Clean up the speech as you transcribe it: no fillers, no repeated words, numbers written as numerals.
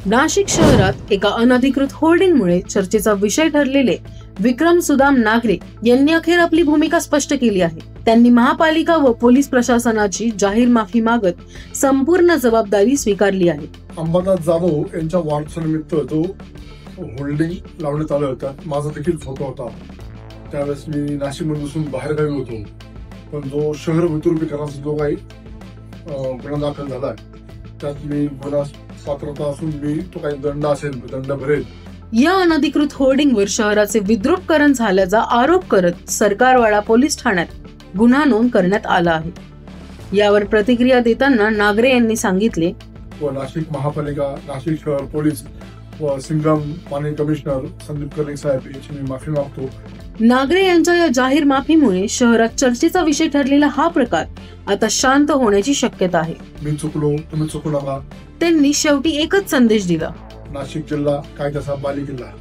नाशिक शहरात एका अनधिकृत होर्डिंगमुळे चर्चेचा विषय ठरलेले विक्रम सुदाम नागरे यांनी अखेर आपली भूमिका स्पष्ट केली आहे। त्यांनी महापालिका व पोलीस प्रशासनाची जाहीर माफी मागत संपूर्ण जबाबदारी स्वीकारली आहे। अंबादास जाधव यांच्या वाढदिवसानिमित्त जो होल्डिंग लावण्यात आलं होतं, माझा देखील फोटो होता। त्यावेळेस मी नाशिकमधून बाहेरगावी होतो, पण जो शहर विद्रुपीकरणाचा जो काही गुन्हा दाखल झाला त्यात मी गुन्हा पात्रता असून मी तो काही दंड असेल दंड भरेल। या अनधिकृत होर्डिंगवर शहराचे विद्रुपीकरण झाल्याचा आरोप करत सरकारवाडा पोलीस ठाण्यात गुन्हा नोंद करण्यात आला आहे। यावर प्रतिक्रिया देताना नागरे यांनी सांगितले, व नाशिक महापालिका, नाशिक शहर पोलीस व सिंगम पाणी कमिशनर संदीप कर्णिक साहेब यांची मी माफी मागतो। नागरे यांच्या या जाहीर माफीमुळे शहरात चर्चेचा विषय ठरलेला हा प्रकार आता शांत होण्याची शक्यता आहे। मी चुकलो, तुम्ही चुकू नका। त्यांनी शेवटी एकच संदेश दिला, नाशिक जिल्हा कायद्याचा बालेकिल्ला।